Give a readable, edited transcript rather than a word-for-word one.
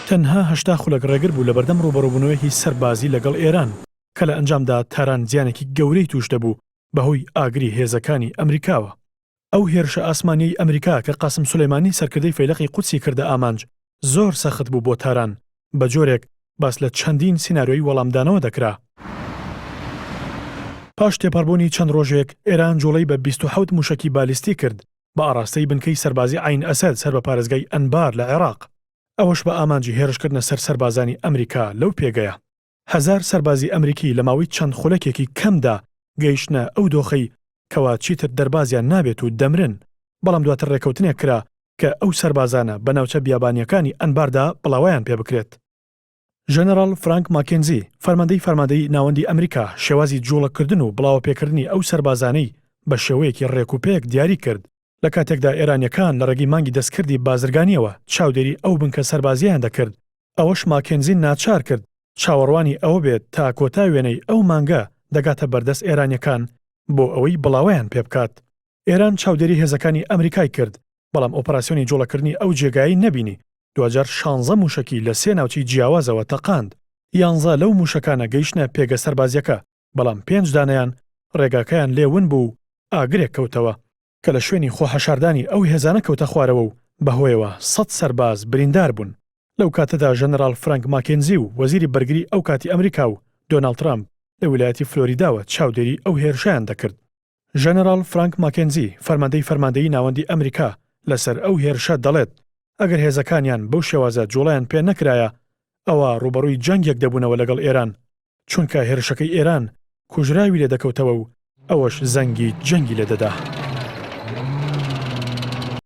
تەنها هەشتا خولەک ڕێگر بوو لە بەردەم ڕوبەڕووبوونەوەیەکی سەربازی لەگەڵ ئێران کە لە ئەنجامدا تاران زیانێکی گەورەی توش دەبوو بەهۆی ئاگری هێزەکانی ئەمریکاوە. ئەو هێرشە ئاسمانیەی ئەمریکا کە قاسم سولەیمانی سەرکردەی فەیلقی قودسی کردە ئامانج زۆر سەخت بوو بۆ تاران بە جۆرێک باس لە چەندین سیناریۆی وەڵامدانەوە دەکرا. پاش تێپەڕبوونی چەند ڕۆژێک ئێران جوڵەی بە 27 موشکی بالیستی کرد بە ئاراستەی بنکەی سەربازی عین ئەسەد سەر بە پارێزگای ئەنبار لە عێراق. ئەوەش بە ئامانجی هێرشکردنە سەر سەربازانی ئەمریکا لەو پێگەیە. 1000 سەربازی ئەمریکی لە ماوەی چەند خولەکێکی کەمدا گەیشتنە ئەو دۆخەی کەوا چیتر دەربازیان نابێت و دەمرن، بەڵام دواتر ڕێکەوتنێک کرا کە ئەو سەربازانە بە ناوچە بیابانیەکانی ئەنباردا بڵاویان پێ بکرێت. ژەنەرال فرانک ماکێنزی فەرماندەی ناوەندی ئەمریکا شێوازی جوڵەکردن و بڵاوپێکردنی ئەو سەربازانەی بە شێوەیەکی ڕێکوپێک دیاری کرد لە کاتێکدا ئێرانیەکان لە ڕێگەی مانگی دەستکردی بازرگانیەوە چاودێری ئەو بنکە سەربازیان دەکرد. ئەوەش ماکێنزی ناچار کرد چاوەڕوانی ئەوە بێت تا کۆتا وێنەی ئەو مانگە دەگاتە بەردەست ئێرانیەکان بۆ ئەوەی بڵاویان پێ بکات. ئێران چاودێری هێزەکانی ئەمریکای کرد، بەڵام ئۆپەراسیۆنی جوڵەکردنی ئەو جێگایی نەبینی. 2016 موشکی لە 3 ناوچەی جیاوازەوە تەقاند. 11 لەو موشکانە گەیشتنە پێگە سەربازیەکە، بەڵام 5 دانیان ڕێگاکەیان لێون بوو ئاگرێک کەوتەوە کە لە شوێنی خۆحەشاردانی ئەو هێزانە کەوتە خوارەوە و بەهۆیەوە 100 سەرباز بریندار بوون. لەو کاتەدا ژەنەرال فرانک ماکێنزی و وەزیری بەرگری ئەو کاتی ئەمریکا و دۆناڵد ترامپ لە ویلایەتی فلۆریداوە چاودێری ئەو هێرشیان دەکرد. ژەنەرال فرانک ماکێنزی فەرماندەی ناوەندی ئەمریکا لەسەر ئەو هێرشە دەڵێت ئەگەر هێزەکانیان بەو شێوازە جوڵیان پێ نەکرایە ئەوە ڕوبەڕووی جەنگێک دەبوونەوە لەگەڵ ئێران، چونکە هێرشەکەی ئێران کوژراوی لێ دەکەوتەوە و ئەوەش زەنگی جەنگی لێ دەدا.